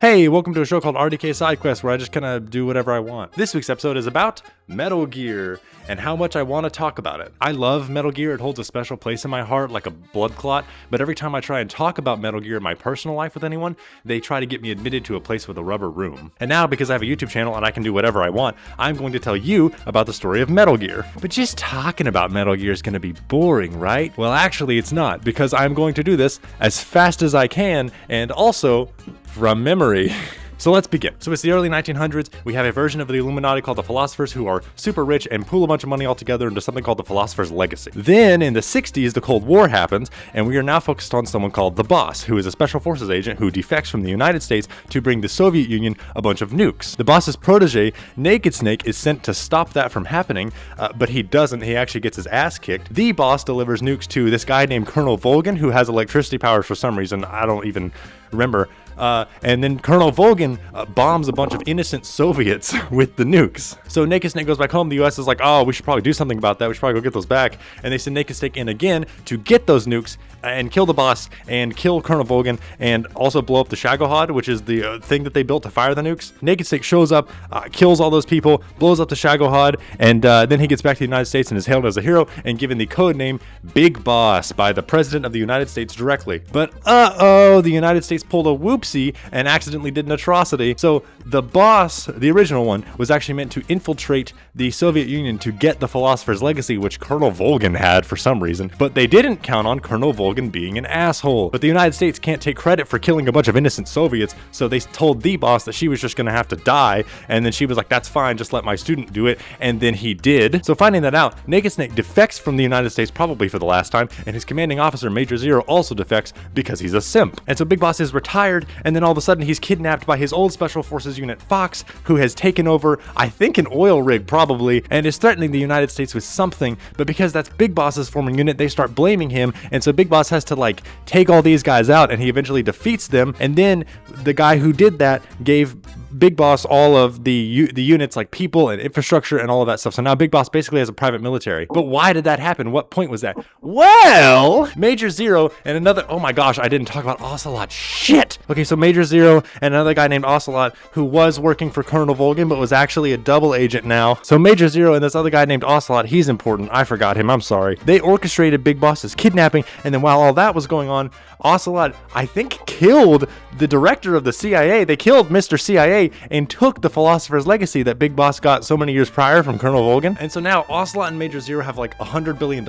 Hey, welcome to a show called RDK SIDEQUEST, where I just kind of do whatever I want. This week's episode is about Metal Gear and how much I want to talk about it. I love Metal Gear. It holds a special place in my heart like a blood clot, but every time I try and talk about Metal Gear in my personal life with anyone, they try to get me admitted to a place with a rubber room. And now, because I have a YouTube channel and I can do whatever I want, I'm going to tell you about the story of Metal Gear. But just talking about Metal Gear is going to be boring, right? Well, actually it's not, because I'm going to do this as fast as I can and also from memory. So let's begin. So it's the early 1900s. We have a version of the Illuminati called the Philosophers, who are super rich and pool a bunch of money all together into something called the Philosopher's Legacy. Then in the 60s, the Cold War happens, and we are now focused on someone called the Boss, who is a special forces agent who defects from the United States to bring the Soviet Union a bunch of nukes. The Boss's protege, Naked Snake, is sent to stop that from happening, but he doesn't. He actually gets his ass kicked. The Boss delivers nukes to this guy named Colonel Volgin, who has electricity powers for some reason. I don't even remember. And then Colonel Volgin bombs a bunch of innocent Soviets with the nukes. So Naked Snake goes back home. The US is like, oh, we should probably do something about that. We should probably go get those back. And they send Naked Snake in again to get those nukes and kill the Boss and kill Colonel Volgin and also blow up the Shagohod, which is the thing that they built to fire the nukes. Naked Snake shows up, kills all those people, blows up the Shagohod, and then he gets back to the United States and is hailed as a hero and given the code name Big Boss by the President of the United States directly. But the United States pulled a whoopsie and accidentally did an atrocity. So the Boss, the original one, was actually meant to infiltrate the Soviet Union to get the Philosopher's Legacy, which Colonel Volgin had for some reason. But they didn't count on Colonel Volgin being an asshole. But the United States can't take credit for killing a bunch of innocent Soviets, so they told the Boss that she was just gonna have to die, and then she was like, that's fine, just let my student do it, and then he did. So finding that out, Naked Snake defects from the United States probably for the last time, and his commanding officer, Major Zero, also defects because he's a simp. And so Big Boss is retired, and then all of a sudden he's kidnapped by his old Special Forces unit Fox, who has taken over, I think, an oil rig probably, and is threatening the United States with something. But because that's Big Boss's former unit, they start blaming him, and so Big Boss has to like take all these guys out, and he eventually defeats them. And then the guy who did that gave Big Boss all of the units, like people and infrastructure and all of that stuff. So now Big Boss basically has a private military. But why did that happen? What point was that? Well, Major Zero and another, oh my gosh, I didn't talk about Ocelot. Shit. Okay, so Major Zero and another guy named Ocelot, who was working for Colonel Volgin but was actually a double agent now. So Major Zero and this other guy named Ocelot, he's important. I forgot him. I'm sorry. They orchestrated Big Boss's kidnapping, and then while all that was going on, Ocelot, I think, killed the director of the CIA. They killed Mr. CIA and took the Philosopher's Legacy that Big Boss got so many years prior from Colonel Volgin. And so now Ocelot and Major Zero have like $100 billion.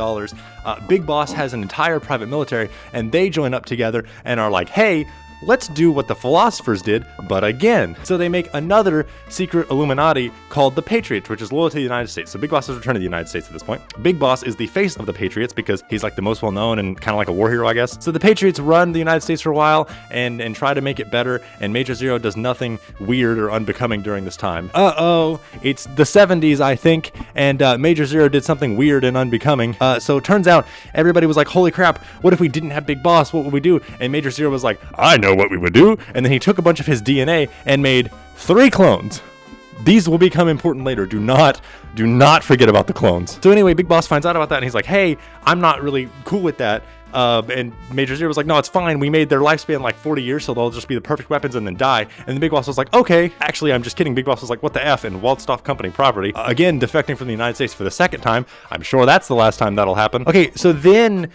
Big Boss has an entire private military, and they join up together and are like, hey, let's do what the Philosophers did, but again. So they make another secret Illuminati called the Patriots, which is loyal to the United States. So Big Boss has returned to the United States at this point. Big Boss is the face of the Patriots because he's like the most well-known and kind of like a war hero, I guess. So the Patriots run the United States for a while and try to make it better, and Major Zero does nothing weird or unbecoming during this time. It's the 70s, I think, and Major Zero did something weird and unbecoming. So it turns out everybody was like, holy crap, what if we didn't have Big Boss? What would we do? And Major Zero was like, I know what we would do. And then he took a bunch of his DNA and made 3 clones. These will become important later. Do not forget about the clones. So anyway, Big Boss finds out about that and he's like, hey, I'm not really cool with that. And Major Zero was like, no, it's fine. We made their lifespan like 40 years, so they'll just be the perfect weapons and then die. And the Big Boss was like, okay. Actually, I'm just kidding. Big Boss was like, what the F? And waltzed off company property. Again, defecting from the United States for the second time. I'm sure that's the last time that'll happen. Okay, so then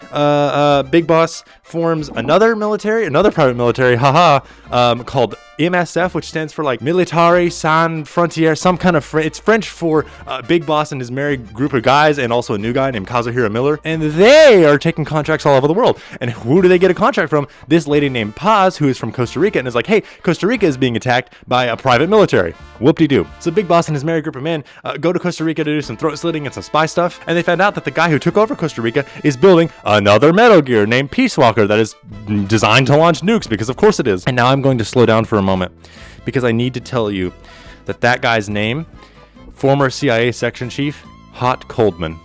Big Boss forms another private military, called MSF, which stands for like Military Sans Frontières, some kind of it's French for Big Boss and his merry group of guys, and also a new guy named Kazuhiro Miller. And they are taking contracts all over the world. And who do they get a contract from? This lady named Paz, who is from Costa Rica, and is like, hey, Costa Rica is being attacked by a private military. Whoop-de-doo. So Big Boss and his merry group of men go to Costa Rica to do some throat slitting and some spy stuff, and they found out that the guy who took over Costa Rica is building another Metal Gear named Peace Walker that is designed to launch nukes, because of course it is. And now I'm going to slow down for a moment, because I need to tell you that guy's name, former CIA section chief, Hot Coldman,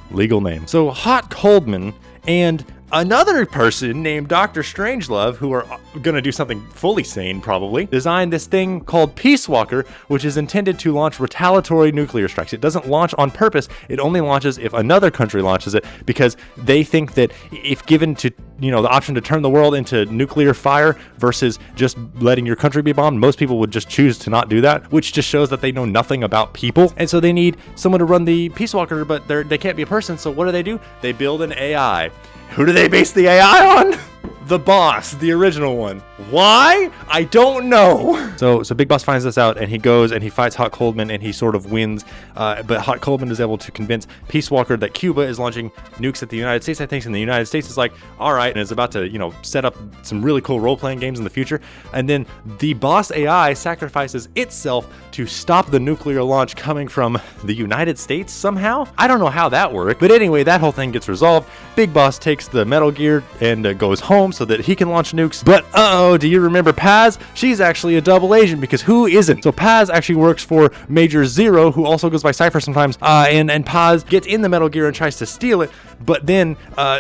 legal name. So Hot Coldman and another person named Dr. Strangelove, who are gonna do something fully sane probably, designed this thing called Peace Walker, which is intended to launch retaliatory nuclear strikes. It doesn't launch on purpose. It only launches if another country launches it, because they think that if given to, you know, the option to turn the world into nuclear fire versus just letting your country be bombed, most people would just choose to not do that, which just shows that they know nothing about people. And so they need someone to run the Peace Walker, but they can't be a person. So what do? They build an AI. Who do they base the AI on? The boss, the original one. Why? I don't know. So Big Boss finds this out, and he goes and he fights Hot Coldman, and he sort of wins. But Hot Coldman is able to convince Peace Walker that Cuba is launching nukes at the United States, I think, and the United States is like, all right, and is about to, you know, set up some really cool role-playing games in the future. And then the boss AI sacrifices itself to stop the nuclear launch coming from the United States somehow. I don't know how that worked, but anyway, that whole thing gets resolved. Big Boss takes the Metal Gear and goes home so that he can launch nukes. But do you remember Paz? She's actually a double agent, because who isn't? So Paz actually works for Major Zero, who also goes by Cypher sometimes, and Paz gets in the Metal Gear and tries to steal it, but then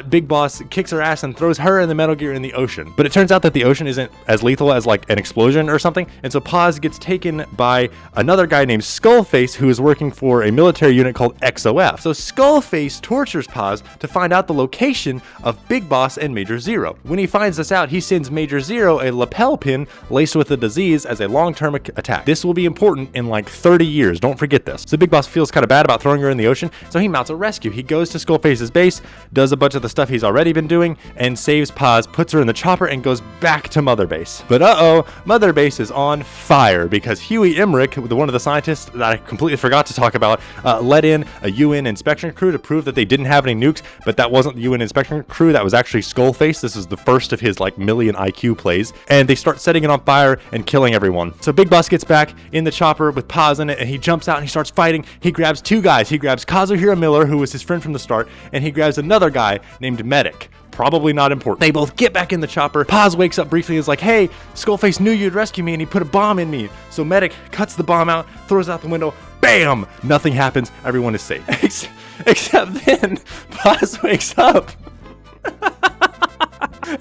Big Boss kicks her ass and throws her and the Metal Gear in the ocean. But it turns out that the ocean isn't as lethal as like an explosion or something, and so Paz gets taken by another guy named Skullface, who is working for a military unit called XOF. So Skullface tortures Paz to find out the location of Big Boss and Major Zero. When he finds this out, he sends Major Zero a lapel pin laced with a disease as a long-term attack. This will be important in like 30 years. Don't forget this. So Big Boss feels kind of bad about throwing her in the ocean, so he mounts a rescue. He goes to Skullface's base, does a bunch of the stuff he's already been doing, and saves Paz, puts her in the chopper, and goes back to Mother Base. But Mother Base is on fire because Huey Emmerich, one of the scientists that I completely forgot to talk about, let in a UN inspection crew to prove that they didn't have any nukes, but that wasn't the UN inspection crew. That was actually Skullface. This is the first of his like million IQ plays, and they start setting it on fire and killing everyone. So Big Boss gets back in the chopper with Paz in it, and he jumps out and he starts fighting. He grabs two guys. He grabs Kazuhira Miller, who was his friend from the start, and he grabs another guy named Medic. Probably not important. They both get back in the chopper. Paz wakes up briefly and is like, hey, Skullface knew you'd rescue me and he put a bomb in me. So Medic cuts the bomb out, throws it out the window, bam! Nothing happens. Everyone is safe. Except then, Paz wakes up.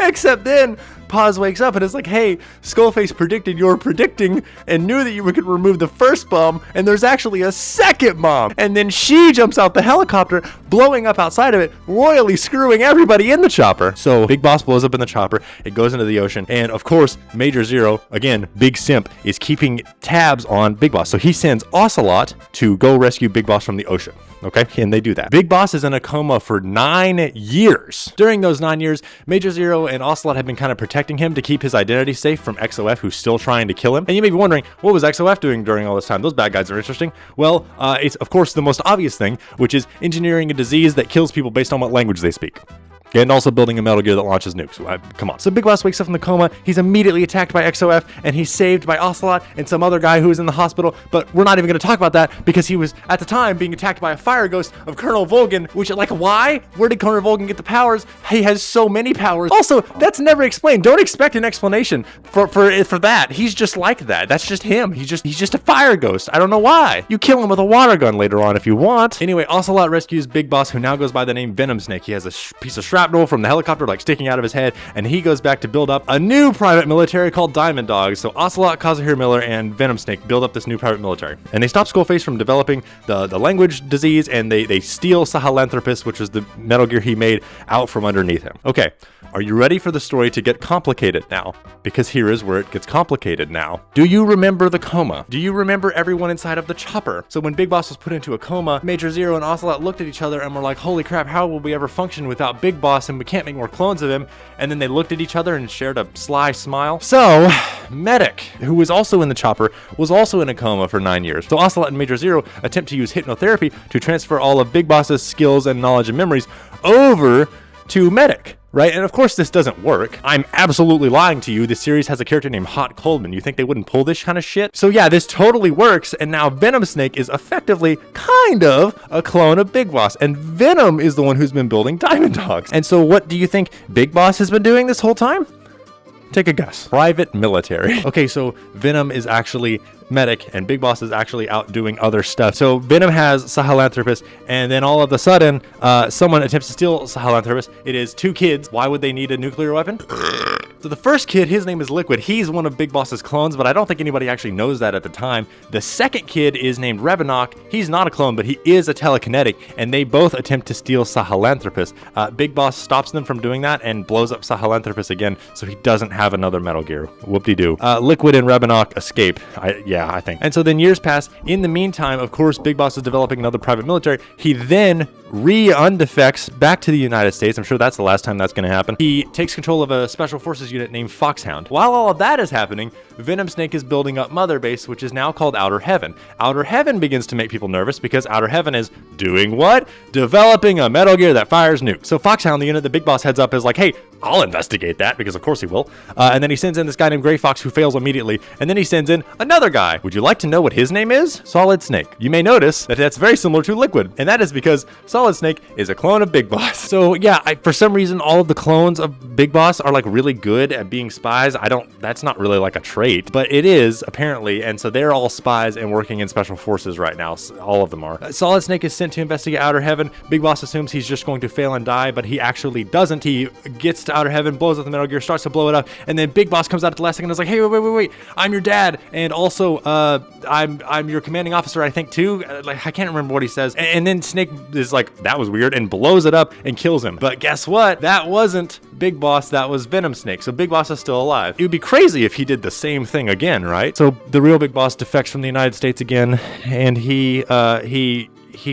Except then, Paz wakes up and is like, hey, Skullface predicted you're predicting and knew that you were going to remove the first bomb, and there's actually a second bomb. And then she jumps out the helicopter, blowing up outside of it, royally screwing everybody in the chopper. So Big Boss blows up in the chopper, it goes into the ocean, and of course, Major Zero, again, Big Simp, is keeping tabs on Big Boss. So he sends Ocelot to go rescue Big Boss from the ocean. Okay, and they do that. Big Boss is in a coma for 9 years. During those 9 years, Major Zero and Ocelot have been kind of protecting him to keep his identity safe from XOF, who's still trying to kill him. And you may be wondering, what was XOF doing during all this time? Those bad guys are interesting. Well, it's of course the most obvious thing, which is engineering a disease that kills people based on what language they speak. And also building a Metal Gear that launches nukes. Come on. So Big Boss wakes up from the coma. He's immediately attacked by XOF, and he's saved by Ocelot and some other guy who is in the hospital. But we're not even going to talk about that because he was, at the time, being attacked by a fire ghost of Colonel Volgin, which, like, why? Where did Colonel Volgin get the powers? He has so many powers. Also, that's never explained. Don't expect an explanation for that. He's just like that. That's just him. He's just a fire ghost. I don't know why. You kill him with a water gun later on if you want. Anyway, Ocelot rescues Big Boss, who now goes by the name Venom Snake. He has a piece of shrapnel from the helicopter like sticking out of his head, and he goes back to build up a new private military called Diamond Dogs. So Ocelot, Kazuhira Miller, and Venom Snake build up this new private military, and they stop Skullface from developing the language disease, and they steal Sahelanthropus, which is the Metal Gear he made, out from underneath him. Okay, are you ready for the story to get complicated now? Because here is where it gets complicated now. Do you remember the coma? Do you remember everyone inside of the chopper? So when Big Boss was put into a coma, Major Zero and Ocelot looked at each other and were like, holy crap, how will we ever function without Big Boss, and we can't make more clones of him? And then they looked at each other and shared a sly smile. So Medic, who was also in the chopper, was also in a coma for 9 years. So Ocelot and Major Zero attempt to use hypnotherapy to transfer all of Big Boss's skills and knowledge and memories over to Medic. Right? And of course this doesn't work. I'm absolutely lying to you. This series has a character named Hot Coldman. You think they wouldn't pull this kind of shit? So yeah, this totally works, and now Venom Snake is effectively kind of a clone of Big Boss, and Venom is the one who's been building Diamond Dogs. And so what do you think Big Boss has been doing this whole time? Take a guess. Private military. Okay, so Venom is actually medic and Big Boss is actually out doing other stuff. So Venom has Sahelanthropus, and then all of a sudden someone attempts to steal Sahelanthropus. It is 2 kids. Why would they need a nuclear weapon? So the first kid, his name is Liquid. He's one of Big Boss's clones, but I don't think anybody actually knows that at the time. The second kid is named Revenok. He's not a clone, but he is a telekinetic, and they both attempt to steal Sahelanthropus. Big Boss stops them from doing that and blows up Sahelanthropus again, so he doesn't have another Metal Gear. Whoop-de-doo. Liquid and Revenok escape. I think. And so then years pass. In the meantime, of course, Big Boss is developing another private military. He then undefects back to the United States. I'm sure that's the last time that's going to happen. He takes control of a special forces unit named Foxhound. While all of that is happening, Venom Snake is building up Mother Base, which is now called Outer Heaven. Outer Heaven begins to make people nervous because Outer Heaven is doing what? Developing a Metal Gear that fires nukes. So Foxhound, the unit that Big Boss heads up, is like, hey, I'll investigate that, because of course he will. And then he sends in this guy named Gray Fox, who fails immediately. And then he sends in another guy. Would you like to know what his name is? Solid Snake. You may notice that that's very similar to Liquid, and that is because Solid Snake is a clone of Big Boss. So yeah, for some reason, all of the clones of Big Boss are like really good at being spies. That's not really like a trait, but it is apparently. And so they're all spies and working in special forces right now. All of them are. Solid Snake is sent to investigate Outer Heaven. Big Boss assumes he's just going to fail and die, but he actually doesn't. He gets to Outer Heaven, blows up the Metal Gear, starts to blow it up, and then Big Boss comes out at the last second and is like, hey, wait, I'm your dad, and also I'm your commanding officer, I think, too. Like, I can't remember what he says. And then Snake is like, that was weird, and blows it up and kills him. But guess what? That wasn't Big Boss, that was Venom Snake. So Big Boss is still alive. It would be crazy if he did the same thing again, right? So the real Big Boss defects from the United States again, and he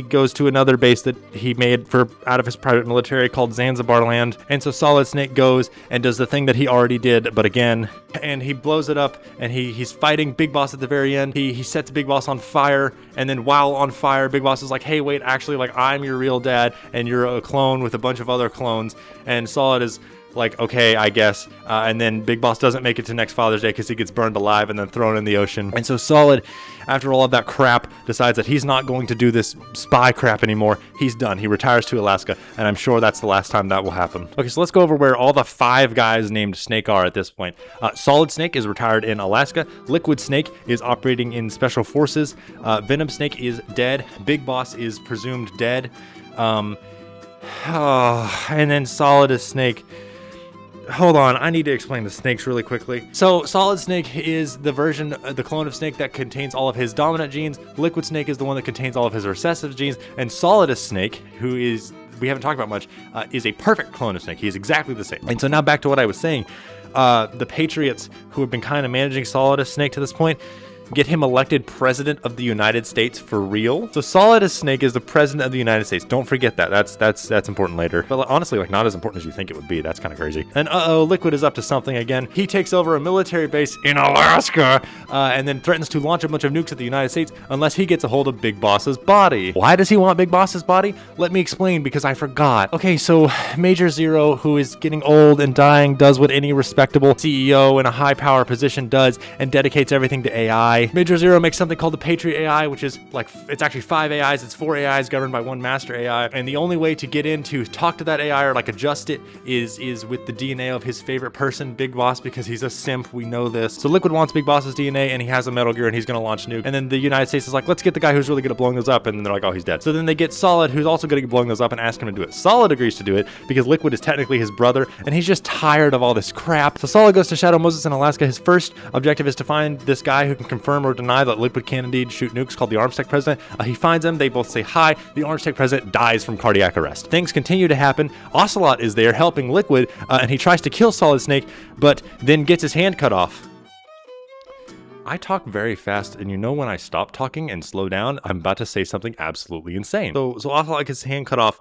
goes to another base that he made out of his private military called Zanzibar land. And so Solid Snake goes and does the thing that he already did, but again, and he blows it up, and he's fighting Big Boss at the very end. He sets Big Boss on fire, and then while on fire, Big Boss is like, hey, wait, actually, like, I'm your real dad, and you're a clone with a bunch of other clones. And Solid is like, okay, I guess. And then Big Boss doesn't make it to next Father's Day because he gets burned alive and then thrown in the ocean. And so Solid, after all of that crap, decides that he's not going to do this spy crap anymore. He's done. He retires to Alaska, and I'm sure that's the last time that will happen. Okay, so let's go over where all the 5 guys named Snake are at this point. Solid Snake is retired in Alaska. Liquid Snake is operating in Special Forces. Venom Snake is dead. Big Boss is presumed dead. And then Solid is Snake. Hold on, I need to explain the snakes really quickly. So Solid Snake is the clone of Snake that contains all of his dominant genes. Liquid Snake is the one that contains all of his recessive genes. And Solidus Snake, who is, we haven't talked about much, is a perfect clone of Snake. He is exactly the same. And so now back to what I was saying. The Patriots, who have been kind of managing Solidus Snake to this point, get him elected president of the United States for real. So Solidus Snake is the president of the United States. Don't forget that. That's important later. But honestly, like, not as important as you think it would be. That's kind of crazy. And Liquid is up to something again. He takes over a military base in Alaska, and then threatens to launch a bunch of nukes at the United States unless he gets a hold of Big Boss's body. Why does he want Big Boss's body? Let me explain, because I forgot. Okay, so Major Zero, who is getting old and dying, does what any respectable CEO in a high power position does and dedicates everything to AI. Major Zero makes something called the Patriot AI, which is like, it's actually 5 AIs. It's 4 AIs governed by one master AI. And the only way to get in to talk to that AI or like adjust it is with the DNA of his favorite person, Big Boss, because he's a simp. We know this. So Liquid wants Big Boss's DNA, and he has a Metal Gear, and he's going to launch nuke. And then the United States is like, let's get the guy who's really good at blowing those up. And then they're like, oh, he's dead. So then they get Solid, who's also good at blowing those up, and ask him to do it. Solid agrees to do it because Liquid is technically his brother, and he's just tired of all this crap. So Solid goes to Shadow Moses in Alaska. His first objective is to find this guy who can confirm or deny that Liquid can indeed shoot nukes, called the Arms Tech President. He finds him. They both say hi. The Arms Tech President dies from cardiac arrest. Things continue to happen. Ocelot is there helping Liquid, and he tries to kill Solid Snake, but then gets his hand cut off. I talk very fast, and you know when I stop talking and slow down, I'm about to say something absolutely insane. So Ocelot gets his hand cut off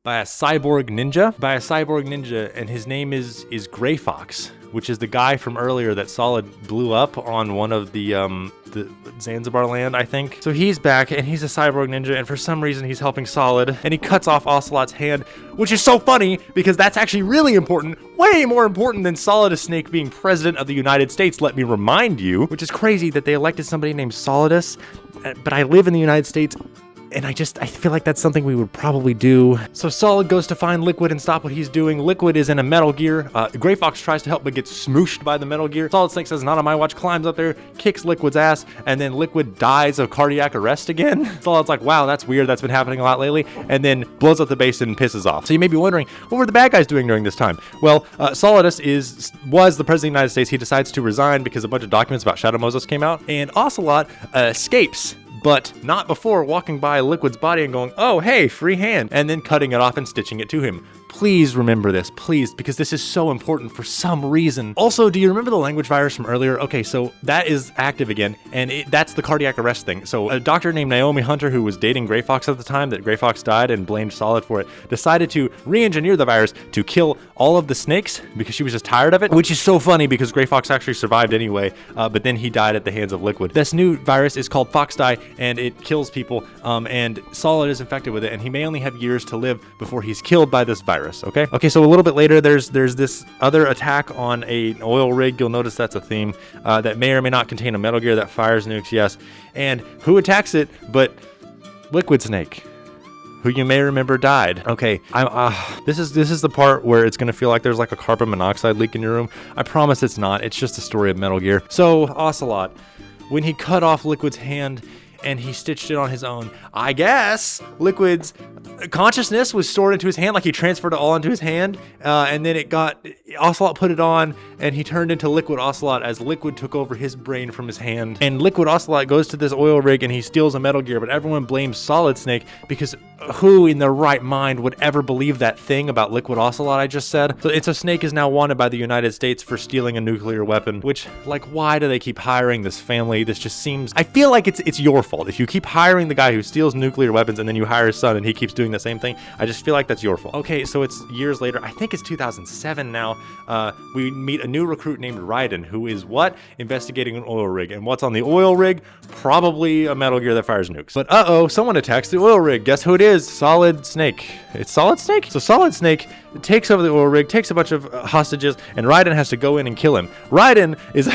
by a cyborg ninja, and his name is Gray Fox, which is the guy from earlier that Solid blew up on one of the Zanzibar land, I think. So he's back, and he's a cyborg ninja, and for some reason he's helping Solid, and he cuts off Ocelot's hand, which is so funny because that's actually really important, way more important than Solidus Snake being president of the United States, let me remind you, which is crazy that they elected somebody named Solidus, but I live in the United States, and I feel like that's something we would probably do. So Solid goes to find Liquid and stop what he's doing. Liquid is in a Metal Gear. Gray Fox tries to help but gets smooshed by the Metal Gear. Solid Snake says, not on my watch, climbs up there, kicks Liquid's ass, and then Liquid dies of cardiac arrest again. Solid's like, wow, that's weird. That's been happening a lot lately. And then blows up the base and pisses off. So you may be wondering, what were the bad guys doing during this time? Well, Solidus was the president of the United States. He decides to resign because a bunch of documents about Shadow Moses came out, and Ocelot escapes, but not before walking by Liquid's body and going, oh, hey, free hand, and then cutting it off and stitching it to him. Please remember this, please, because this is so important for some reason. Also, do you remember the language virus from earlier? Okay, so that is active again, and that's the cardiac arrest thing. So a doctor named Naomi Hunter, who was dating Gray Fox at the time that Gray Fox died and blamed Solid for it, decided to re-engineer the virus to kill all of the snakes because she was just tired of it, which is so funny because Gray Fox actually survived anyway, but then he died at the hands of Liquid. This new virus is called Fox Die, and it kills people, and Solid is infected with it, and he may only have years to live before he's killed by this virus. Okay, so a little bit later, there's this other attack on an oil rig. You'll notice that's a theme that may or may not contain a Metal Gear that fires nukes, yes. And who attacks it but Liquid Snake, who you may remember died. Okay, this is the part where it's gonna feel like there's like a carbon monoxide leak in your room. I promise it's not. It's just a story of Metal Gear. So Ocelot, when he cut off Liquid's hand and he stitched it on his own, I guess Liquid's consciousness was stored into his hand, like he transferred it all into his hand, and then Ocelot put it on, and he turned into Liquid Ocelot as Liquid took over his brain from his hand. And Liquid Ocelot goes to this oil rig and he steals a Metal Gear, but everyone blames Solid Snake because who in their right mind would ever believe that thing about Liquid Ocelot I just said? So Snake is now wanted by the United States for stealing a nuclear weapon, which, like, why do they keep hiring this family? This just seems, I feel like it's your fault. If you keep hiring the guy who steals nuclear weapons and then you hire his son and he keeps doing the same thing, I just feel like that's your fault. Okay, so it's years later. I think it's 2007 now. We meet a new recruit named Raiden, who is what? Investigating an oil rig. And what's on the oil rig? Probably a Metal Gear that fires nukes. But someone attacks the oil rig. Guess who it is? Solid Snake. It's Solid Snake? So Solid Snake takes over the oil rig, takes a bunch of hostages, and Raiden has to go in and kill him. Raiden is...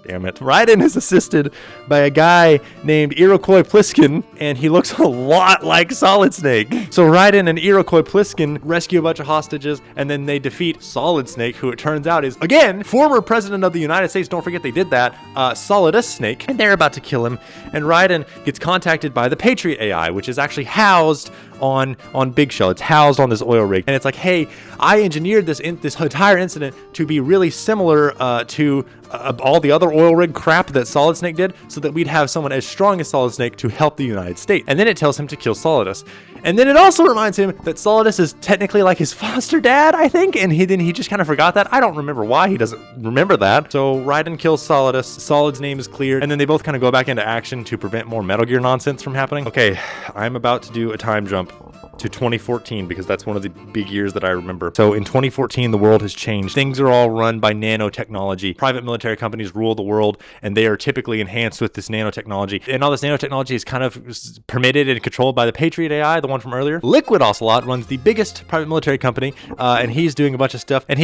Damn it. Raiden is assisted by a guy named Iroquois Pliskin, and he looks a lot like Solid Snake. So Raiden and Iroquois Pliskin rescue a bunch of hostages, and then they defeat Solid Snake, who it turns out is, again, former president of the United States. Don't forget they did that. Solidus Snake, and they're about to kill him. And Raiden gets contacted by the Patriot AI, which is actually housed on Big Shell. It's housed on this oil rig, and it's like, hey, I engineered this entire incident to be really similar to all the other oil rig crap that Solid Snake did, so that we'd have someone as strong as Solid Snake to help the United States. And then it tells him to kill Solidus. And then it also reminds him that Solidus is technically like his foster dad, I think, and he just kind of forgot that. I don't remember why he doesn't remember that. So Raiden kills Solidus, Solid's name is cleared, and then they both kind of go back into action to prevent more Metal Gear nonsense from happening. Okay, I'm about to do a time jump to 2014 because that's one of the big years that I remember. So in 2014, the world has changed. Things are all run by nanotechnology. Private military companies rule the world, and they are typically enhanced with this nanotechnology. And all this nanotechnology is kind of permitted and controlled by the Patriot AI, the one from earlier. Liquid Ocelot runs the biggest private military company, and he's doing a bunch of stuff. And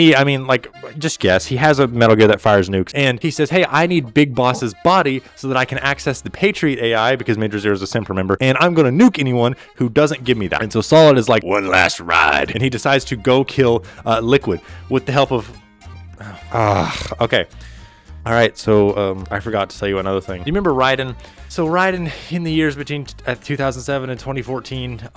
just guess, he has a Metal Gear that fires nukes. And he says, hey, I need Big Boss's body so that I can access the Patriot AI because Major Zero is a Semper member, and I'm going to nuke anyone who doesn't give me that. And so Solid is like, one last ride. And he decides to go kill Liquid with the help of... okay. All right, so I forgot to tell you another thing. Do you remember Raiden? So Raiden, in the years between 2007 and 2014,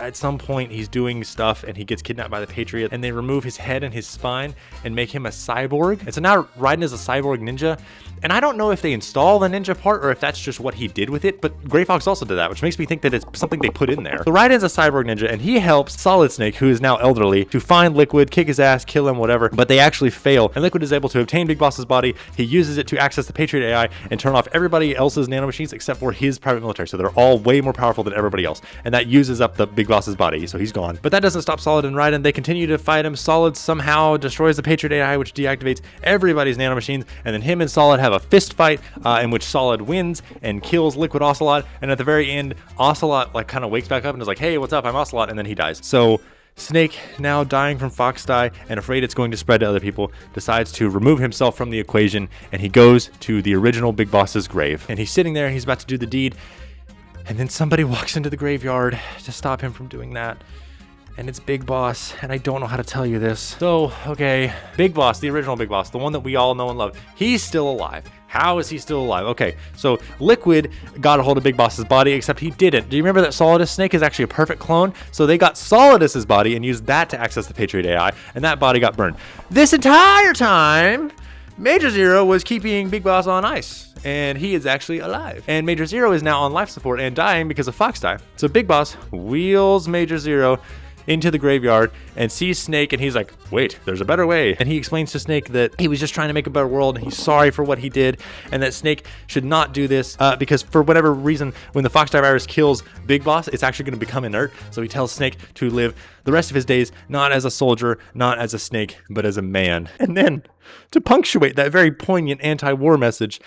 at some point he's doing stuff and he gets kidnapped by the Patriot, and they remove his head and his spine and make him a cyborg. And so now Raiden is a cyborg ninja. And I don't know if they install the ninja part or if that's just what he did with it, but Gray Fox also did that, which makes me think that it's something they put in there. So Raiden's a cyborg ninja, and he helps Solid Snake, who is now elderly, to find Liquid, kick his ass, kill him, whatever, but they actually fail. And Liquid is able to obtain Big Boss's body. He uses it to access the Patriot AI and turn off everybody else's nanomachines except for his private military. So they're all way more powerful than everybody else. And that uses up the Big Boss's body, so he's gone. But that doesn't stop Solid and Raiden. They continue to fight him. Solid somehow destroys the Patriot AI, which deactivates everybody's nanomachines, and then him and Solid have a fist fight in which Solid wins and kills Liquid Ocelot. And at the very end, Ocelot kind of wakes back up and is like, hey, what's up? I'm Ocelot. And then he dies. So Snake, now dying from Fox Die and afraid it's going to spread to other people, decides to remove himself from the equation, and he goes to the original Big Boss's grave. And he's sitting there and he's about to do the deed. And then somebody walks into the graveyard to stop him from doing that. And it's Big Boss, and I don't know how to tell you this. So, okay, Big Boss, the original Big Boss, the one that we all know and love, he's still alive. How is he still alive? Okay, so Liquid got a hold of Big Boss's body, except he didn't. Do you remember that Solidus Snake is actually a perfect clone? So they got Solidus's body and used that to access the Patriot AI, and that body got burned. This entire time, Major Zero was keeping Big Boss on ice, and he is actually alive. And Major Zero is now on life support and dying because of Fox Die. So Big Boss wheels Major Zero into the graveyard and sees Snake, and he's like, wait, there's a better way. And he explains to Snake that he was just trying to make a better world, and he's sorry for what he did, and that Snake should not do this because for whatever reason, when the Fox Die virus kills Big Boss, it's actually going to become inert. So he tells Snake to live the rest of his days not as a soldier, not as a snake, but as a man. And then to punctuate that very poignant anti-war message,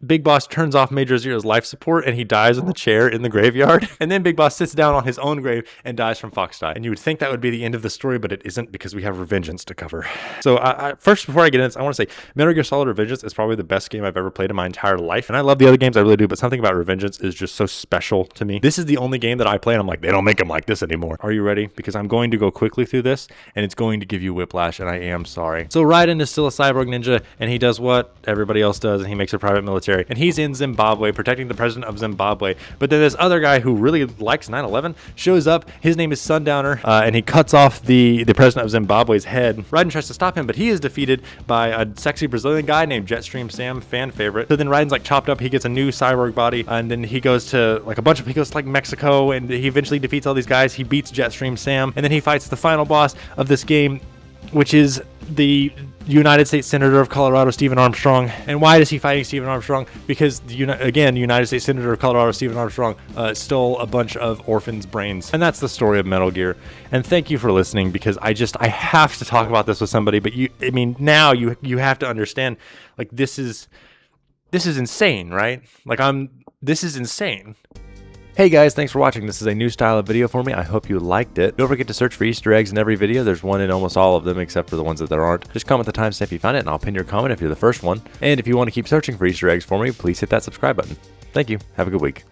Big Boss turns off Major Zero's life support and he dies in the chair in the graveyard. And then Big Boss sits down on his own grave and dies from Fox Die. And you would think that would be the end of the story, but it isn't, because we have Revengeance to cover. So first, before I get into this, I want to say Metal Gear Solid Revengeance is probably the best game I've ever played in my entire life. And I love the other games, I really do, but something about Revengeance is just so special to me. This is the only game that I play and I'm like, they don't make them like this anymore. Are you ready? Because I'm going to go quickly through this and it's going to give you whiplash, and I am sorry. So Raiden is still a cyborg ninja, and he does what everybody else does, and he makes a private military. And he's in Zimbabwe protecting the president of Zimbabwe. But then this other guy who really likes 9/11 shows up. His name is Sundowner, and he cuts off the president of Zimbabwe's head. Raiden tries to stop him, but he is defeated by a sexy Brazilian guy named Jetstream Sam, fan favorite. So then Raiden's like chopped up. He gets a new cyborg body, and then he goes to like Mexico, and he eventually defeats all these guys. He beats Jetstream Sam, and then he fights the final boss of this game, which is the United States Senator of Colorado, Stephen Armstrong. And why is he fighting Stephen Armstrong? Because, United States Senator of Colorado, Stephen Armstrong, stole a bunch of orphans' brains. And that's the story of Metal Gear. And thank you for listening, because I have to talk about this with somebody. But now you have to understand, like, this is insane, right? This is insane. Hey guys, thanks for watching. This is a new style of video for me. I hope you liked it. Don't forget to search for Easter eggs in every video. There's one in almost all of them, except for the ones that there aren't. Just comment the timestamp if you find it, and I'll pin your comment if you're the first one. And if you want to keep searching for Easter eggs for me, please hit that subscribe button. Thank you. Have a good week.